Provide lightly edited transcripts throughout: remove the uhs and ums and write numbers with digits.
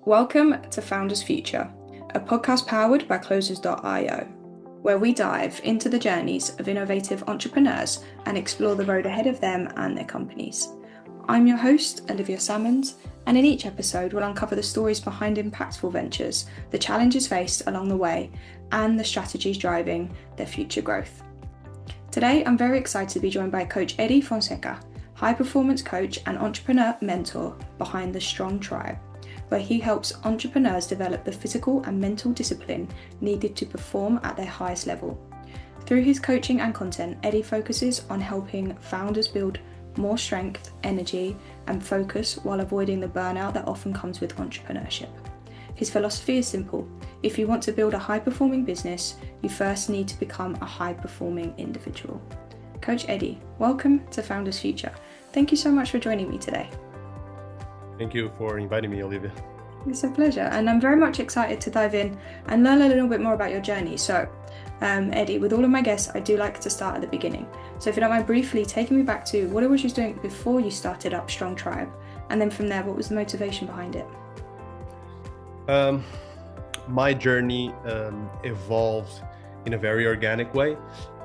Welcome to Founders Future, a podcast powered by Closers.io, where we dive into the journeys of innovative entrepreneurs and explore the road ahead of them and their companies. I'm your host, Olivia Salmons, and in each episode we'll uncover the stories behind impactful ventures, the challenges faced along the way, and the strategies driving their future growth. Today, I'm very excited to be joined by Coach Eddie Fonseca, high-performance coach and entrepreneur mentor behind the Strong Tribe, where he helps entrepreneurs develop the physical and mental discipline needed to perform at their highest level. Through his coaching and content, Eddie focuses on helping founders build more strength, energy, and focus while avoiding the burnout that often comes with entrepreneurship. His philosophy is simple. If you want to build a high-performing business, you first need to become a high-performing individual. Coach Eddie, welcome to Founders Future. Thank you so much for joining me today. Thank you for inviting me, Olivia. It's a pleasure, and I'm very much excited to dive in and learn a little bit more about your journey. So, Eddie, with all of my guests, I do like to start at the beginning. So if you don't mind briefly taking me back to what it was you were doing before you started up Strong Tribe, and then from there, what was the motivation behind it? My journey evolved in a very organic way.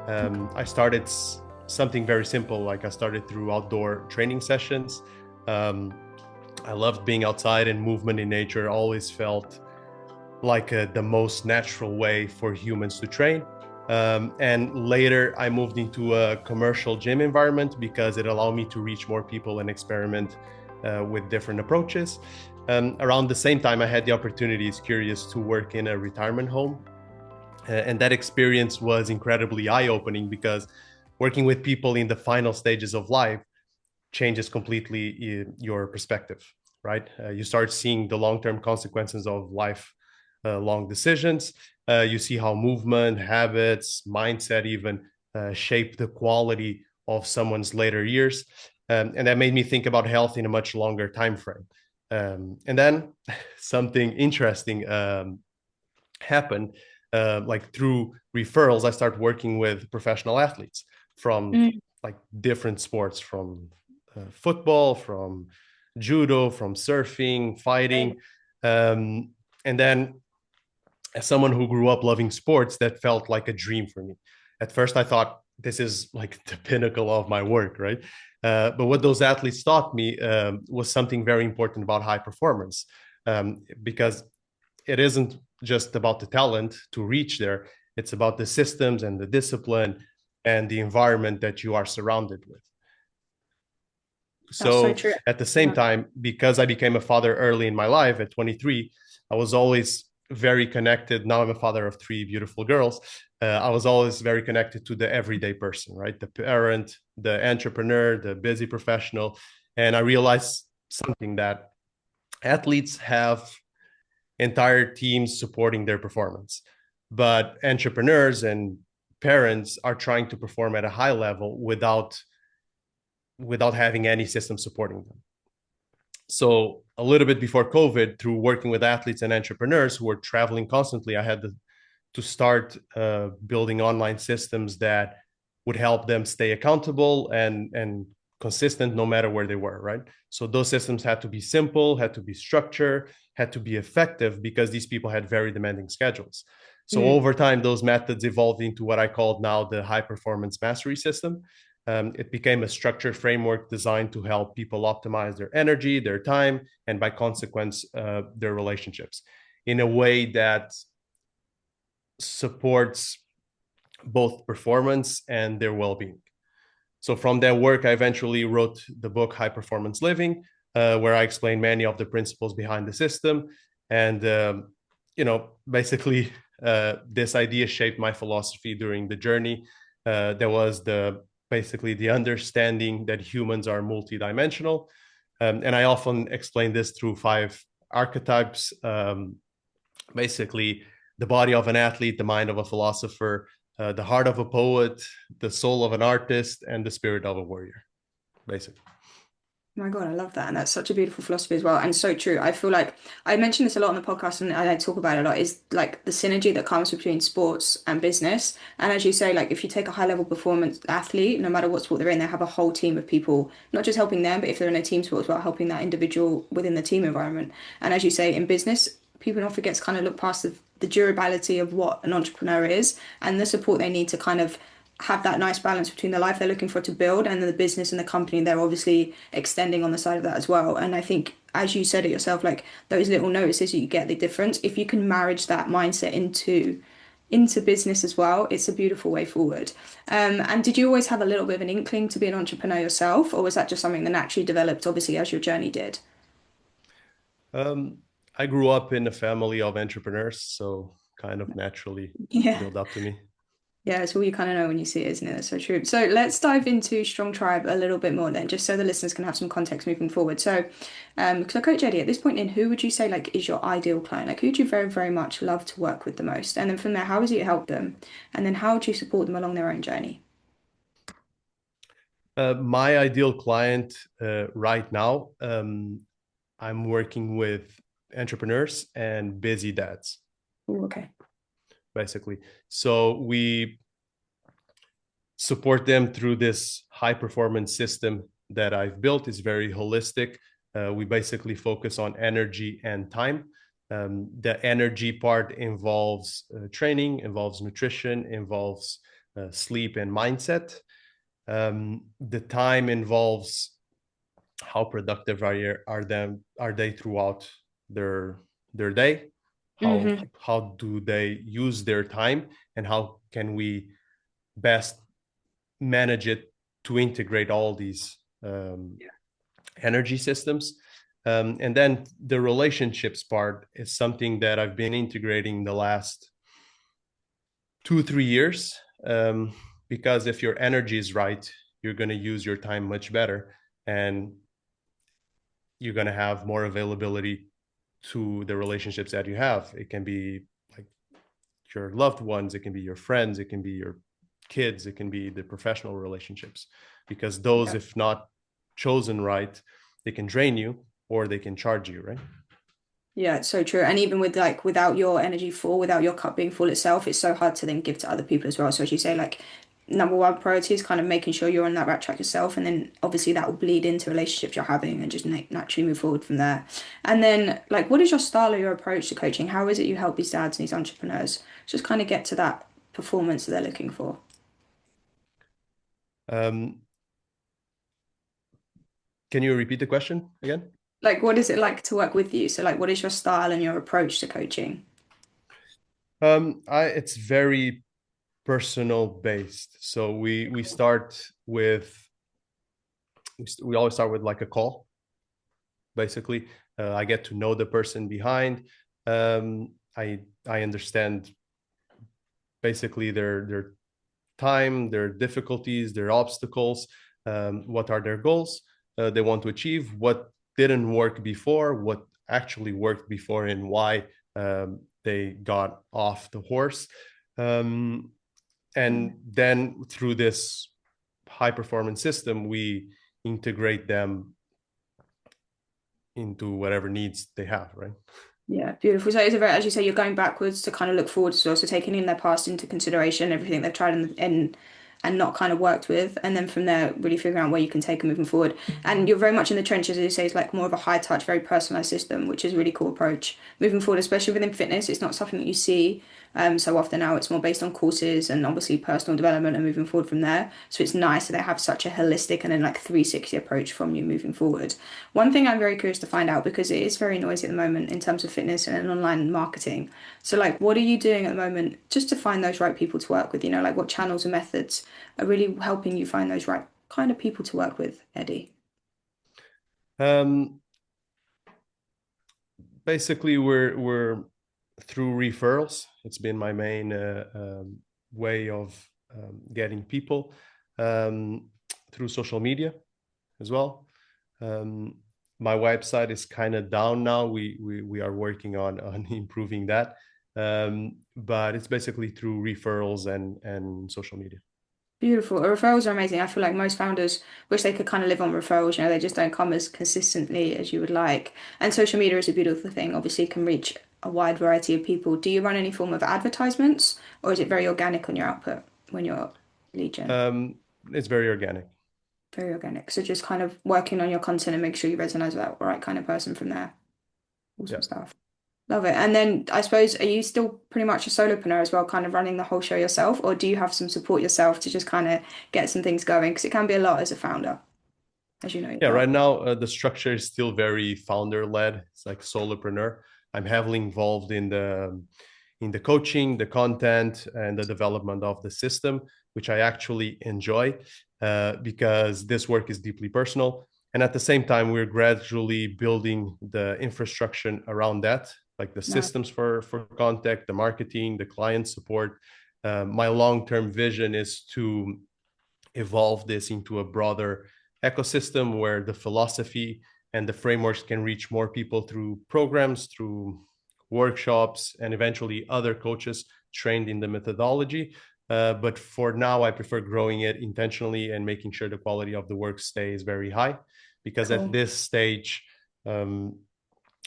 I started something very simple, like I started through outdoor training sessions. I loved being outside, and movement in nature always felt like the most natural way for humans to train. And later I moved into a commercial gym environment because it allowed me to reach more people and experiment with different approaches. Around the same time, I had the opportunity, curious, to work in a retirement home. And that experience was incredibly eye-opening because working with people in the final stages of life changes completely your perspective, right? You start seeing the long-term consequences of life long decisions. You see how movement, habits, mindset even shape the quality of someone's later years. And that made me think about health in a much longer time frame. And then something interesting happened. Like through referrals, I started working with professional athletes from like different sports, from football, from judo, from surfing, fighting. And then as someone who grew up loving sports, that felt like a dream for me. At first, I thought this is like the pinnacle of my work, right? But what those athletes taught me was something very important about high performance, because it isn't just about the talent to reach there. It's about the systems and the discipline and the environment that you are surrounded with. So true. at the same time, because I became a father early in my life at 23, I was always very connected. Now I'm a father of three beautiful girls. I was always very connected to the everyday person, right? The parent, the entrepreneur, the busy professional. And I realized something, that athletes have entire teams supporting their performance, but entrepreneurs and parents are trying to perform at a high level without having any system supporting them. So a little bit before COVID, through working with athletes and entrepreneurs who were traveling constantly, I had to start building online systems that would help them stay accountable and consistent no matter where they were, right? So those systems had to be simple, had to be structured, had to be effective, because these people had very demanding schedules. So over time, those methods evolved into what I called now the high performance mastery system. It became a structured framework designed to help people optimize their energy, their time, and by consequence, their relationships in a way that supports both performance and their well-being. So from that work, I eventually wrote the book High Performance Living, where I explain many of the principles behind the system. And, basically, this idea shaped my philosophy during the journey. There was basically the understanding that humans are multidimensional. And I often explain this through 5 archetypes. Basically, the body of an athlete, the mind of a philosopher, the heart of a poet, the soul of an artist, and the spirit of a warrior, basically. My God, I love that. And that's such a beautiful philosophy as well. And so true. I feel like I mention this a lot on the podcast and I talk about it a lot is like the synergy that comes between sports and business. And as you say, like if you take a high level performance athlete, no matter what sport they're in, they have a whole team of people, not just helping them, but if they're in a team sport as well, helping that individual within the team environment. And as you say, in business, people don't forget to kind of look past the durability of what an entrepreneur is and the support they need to kind of have that nice balance between the life they're looking for to build and the business and the company they're obviously extending on the side of that as well. And I think, as you said it yourself, like those little notices you get the difference. If you can marriage that mindset into business as well, it's a beautiful way forward. And did you always have a little bit of an inkling to be an entrepreneur yourself, or was that just something that naturally developed, obviously, as your journey did? Um, I grew up in a family of entrepreneurs, so kind of naturally Yeah. built up to me. Yeah, it's all you kind of know when you see it, isn't it? That's so true. So let's dive into Strong Tribe a little bit more then, just so the listeners can have some context moving forward. So, so Coach Eddie, at this point in, who would you say like is your ideal client? Like, who would you very, very much love to work with the most? And then from there, how would you help them? And then how would you support them along their own journey? My ideal client right now, I'm working with entrepreneurs and busy dads, Ooh, okay. basically. So we support them through this high performance system that I've built. Is very holistic. We basically focus on energy and time. The energy part involves training, involves nutrition, involves sleep and mindset. The time involves how productive are they throughout their day, Mm-hmm. how do they use their time, and how can we best manage it to integrate all these energy systems. And then the relationships part is something that I've been integrating the last 2 3 years, because if your energy is right, you're going to use your time much better, and you're going to have more availability to the relationships that you have. It can be like your loved ones, it can be your friends, it can be your kids, it can be the professional relationships, because those, Yeah. if not chosen right, they can drain you or they can charge you, right? Yeah, it's so true. And even with like without your energy full, without your cup being full itself, it's so hard to then give to other people as well. So as you say, like number one priority is kind of making sure you're on that right track yourself, and then obviously that will bleed into relationships you're having and just naturally move forward from there. And then like what is your style or your approach to coaching? How is it you help these dads and these entrepreneurs just kind of get to that performance that they're looking for? um, can you repeat the question again? Like what is it like to work with you? So like what is your style and your approach to coaching? It's very personal based. So we start with we always start with like a call, basically. I get to know the person behind. I understand basically their time, their difficulties, their obstacles, what are their goals they want to achieve, what didn't work before, what actually worked before, and why they got off the horse. Um, and then through this high performance system, we integrate them into whatever needs they have, right? Yeah, beautiful. So it's a very, as you say, you're going backwards to kind of look forward as well. So taking in their past into consideration, everything they've tried and not kind of worked with, and then from there really figuring out where you can take them moving forward. And you're very much in the trenches, as you say, it's like more of a high touch, very personalized system, which is a really cool approach moving forward, especially within fitness. It's not something that you see so often now. It's more based on courses and obviously personal development and moving forward from there. So it's nice that they have such a holistic and then like 360 approach from you moving forward. One thing I'm very curious to find out because it is very noisy at the moment in terms of fitness and online marketing. So like what are you doing at the moment just to find those right people to work with? You know, like what channels and methods are really helping you find those right kind of people to work with, Eddie? um, Basically we're through referrals. It's been my main way of getting people, um, through social media as well. Um, my website is kind of down now. We are working on improving that, but it's basically through referrals and social media. Beautiful. Referrals are amazing. I feel like most founders wish they could kind of live on referrals. They just don't come as consistently as you would like. And social media is a beautiful thing. Obviously, it can reach a wide variety of people. Do you run any form of advertisements, or is it very organic on your output when you're lead gen? It's very organic. Very organic. So just kind of working on your content and make sure you resonate with that right kind of person from there. Yeah. Awesome stuff. Love it. And then I suppose, are you still pretty much a solopreneur as well, kind of running the whole show yourself, or do you have some support yourself to just kind of get some things going? Because it can be a lot as a founder, as you know Yeah, well. right now the structure is still very founder led. It's like solopreneur. I'm heavily involved in the coaching, the content, and the development of the system, which I actually enjoy because this work is deeply personal. And at the same time, we're gradually building the infrastructure around that, like the No. systems for contact, the marketing, the client support. My long-term vision is to evolve this into a broader ecosystem where the philosophy and the frameworks can reach more people through programs, through workshops, and eventually other coaches trained in the methodology. But for now, I prefer growing it intentionally and making sure the quality of the work stays very high. Because at Cool. this stage, um,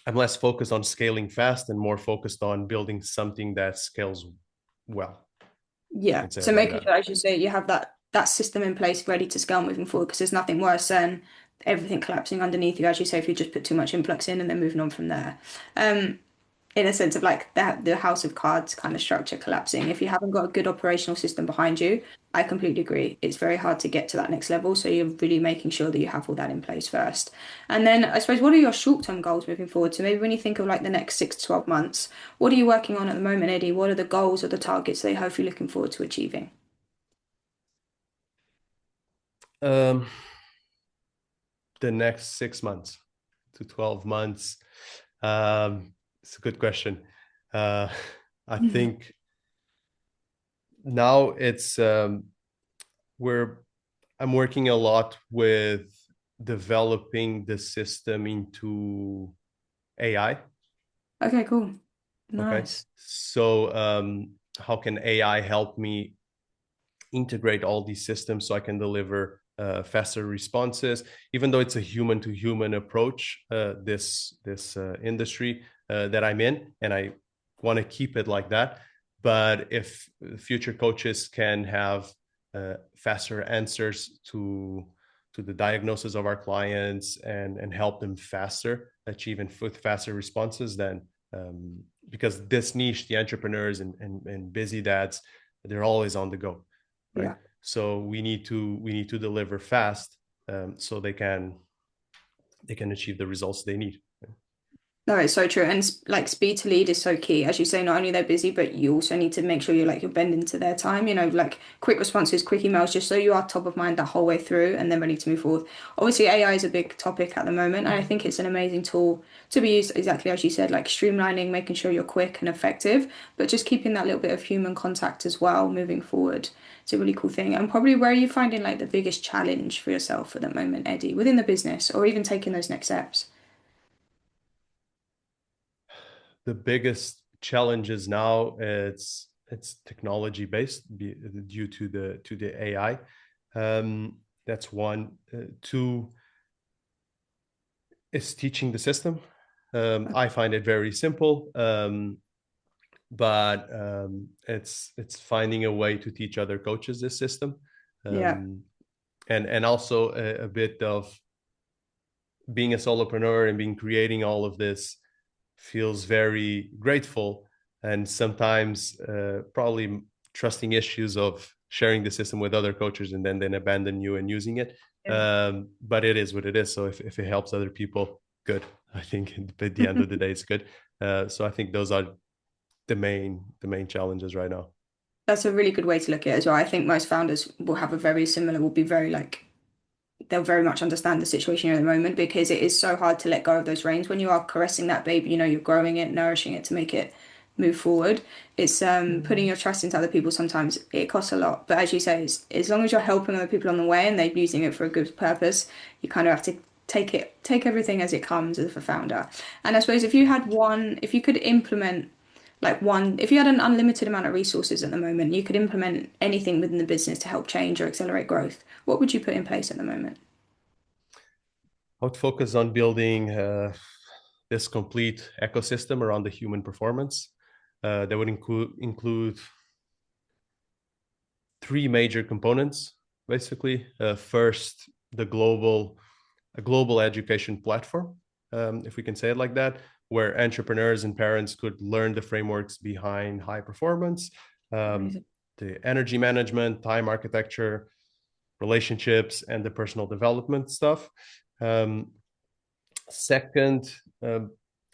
I'm less focused on scaling fast and more focused on building something that scales well. I Yeah. can say So it like making that. sure, as you say, you have that system in place ready to scale moving forward, because there's nothing worse than everything collapsing underneath you, as you say, if you just put too much influx in and then moving on from there. Um, in a sense of like the house of cards kind of structure collapsing. If you haven't got a good operational system behind you, I completely agree. It's very hard to get to that next level. So you're really making sure that you have all that in place first. And then I suppose, what are your short-term goals moving forward? So maybe when you think of like the next 6 to 12 months, what are you working on at the moment, Eddie? What are the goals or the targets that you're hopefully looking forward to achieving? Um, the next 6 months to 12 months? It's a good question. Uh, I think now we're I'm working a lot with developing the system into AI. Okay, cool. Okay, Nice. so how can AI help me integrate all these systems so I can deliver faster responses, even though it's a human to human approach. This industry that I'm in, and I want to keep it like that. But if future coaches can have faster answers to the diagnosis of our clients and help them faster achieve and with faster responses, then because this niche, the entrepreneurs and busy dads, they're always on the go, right? Yeah. So we need to deliver fast, so they can achieve the results they need. No, it's so true. And like speed to lead is so key. As you say, not only they're busy, but you also need to make sure you're bending to their time, like quick responses, quick emails, just so you are top of mind that whole way through and then ready to move forward. Obviously, AI is a big topic at the moment, and I think it's an amazing tool to be used exactly as you said, like streamlining, making sure you're quick and effective, but just keeping that little bit of human contact as well moving forward. It's a really cool thing. And probably where are you finding like the biggest challenge for yourself at the moment, Eddie, within the business or even taking those next steps? The biggest challenges now, it's technology based due to the AI. That's one. Two is teaching the system. I find it very simple, but it's finding a way to teach other coaches this system, Yeah. um, and also a bit of being a solopreneur and being creating all of this feels very grateful, and sometimes probably trusting issues of sharing the system with other coaches and then abandon you and using it. But it is what it is. So if it helps other people, good. I think at the end of the day, it's good. So I think those are the main challenges right now. That's a really good way to look at it as well. I think most founders will have a very similar, will be very like, they'll very much understand the situation at the moment because it is so hard to let go of those reins when you are caressing that baby, you're growing it, nourishing it to make it move forward. It's putting your trust into other people sometimes it costs a lot. But as you say, as long as you're helping other people on the way and they're using it for a good purpose, you kind of have to take everything as it comes as a founder. And I suppose if you could implement like one, if you had an unlimited amount of resources at the moment, you could implement anything within the business to help change or accelerate growth, what would you put in place at the moment? I would focus on building this complete ecosystem around the human performance. That would include three major components, basically. First, a global education platform, if we can say it like that, where entrepreneurs and parents could learn the frameworks behind high performance, the energy management, time architecture, relationships, and the personal development stuff. Second,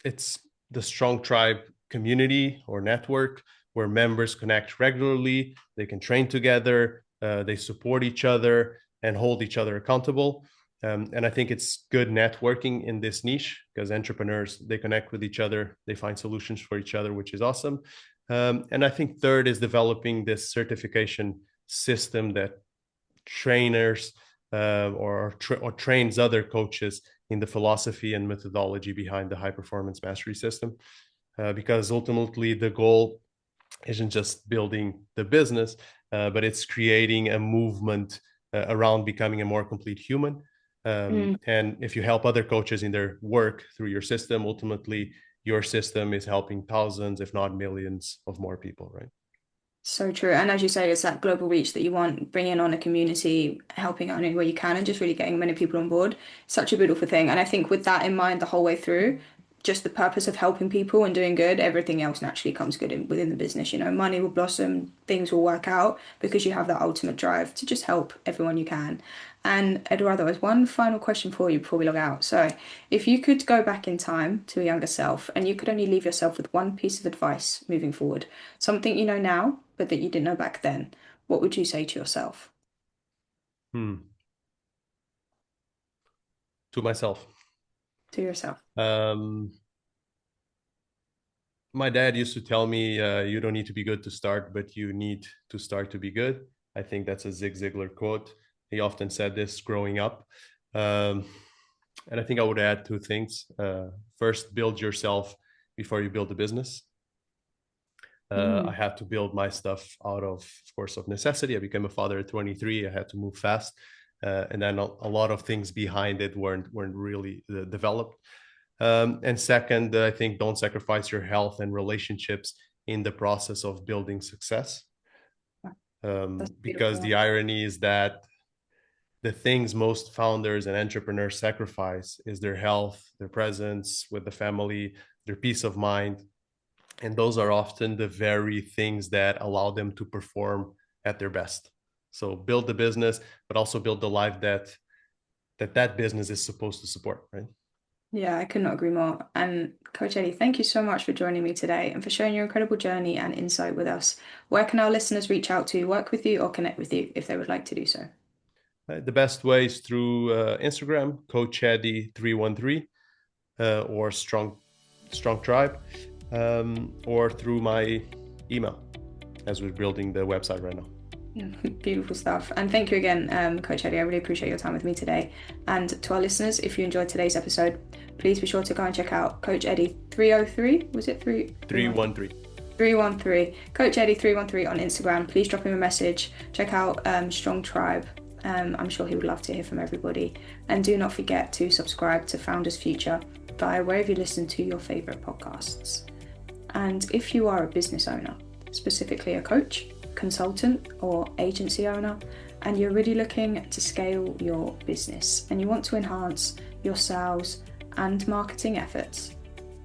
it's the Strong Tribe community or network where members connect regularly, they can train together, they support each other and hold each other accountable. And I think it's good networking in this niche because entrepreneurs, they connect with each other, they find solutions for each other, which is awesome. And I think third is developing this certification system that trainers or trains other coaches in the philosophy and methodology behind the high performance mastery system. Because ultimately the goal isn't just building the business, but it's creating a movement around becoming a more complete human. And if you help other coaches in their work through your system, ultimately your system is helping thousands, if not millions of more people, right? So true. And as you say, it's that global reach that you want, bringing on a community, helping out anywhere you can, and just really getting many people on board. Such a beautiful thing. And I think with that in mind the whole way through, just the purpose of helping people and doing good, everything else naturally comes good within the business. You know, money will blossom, things will work out because you have that ultimate drive to just help everyone you can. And Eduardo, there's one final question for you before we log out. So, if you could go back in time to a younger self and you could only leave yourself with one piece of advice moving forward, something you know now, but that you didn't know back then, what would you say to yourself? To myself. To yourself. My dad used to tell me, you don't need to be good to start, but you need to start to be good. I think that's a Zig Ziglar quote. He often said this growing up. And I think I would add two things. First, build yourself before you build the business. I had to build my stuff out of course, of necessity. I became a father at 23. I had to move fast. And then a lot of things behind it weren't really developed. And second, I think don't sacrifice your health and relationships in the process of building success. Because the irony is that the things most founders and entrepreneurs sacrifice is their health, their presence with the family, their peace of mind. And those are often the very things that allow them to perform at their best. So build the business, but also build the life that business is supposed to support, right? Yeah, I could not agree more. And Coach Eddie, thank you so much for joining me today and for sharing your incredible journey and insight with us. Where can our listeners reach out to work with you or connect with you if they would like to do so? The best way is through Instagram, Coach Eddie 313, or Strong Tribe, or through my email, as we're building the website right now. Beautiful stuff. And thank you again, Coach Eddie. I really appreciate your time with me today. And to our listeners, if you enjoyed today's episode, please be sure to go and check out Coach Eddie 303. Was it 313? 313. Coach Eddie 313 on Instagram. Please drop him a message. Check out Strong Tribe. I'm sure he would love to hear from everybody. And do not forget to subscribe to Founders Future via wherever you listen to your favorite podcasts. And if you are a business owner, specifically a coach, consultant or agency owner, and you're really looking to scale your business and you want to enhance your sales and marketing efforts,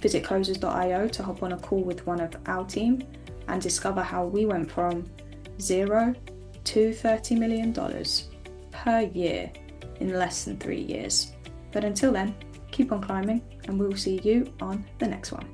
visit closers.io to hop on a call with one of our team and discover how we went from $0 to $30 million per year in less than 3 years. But until then, keep on climbing and we'll see you on the next one.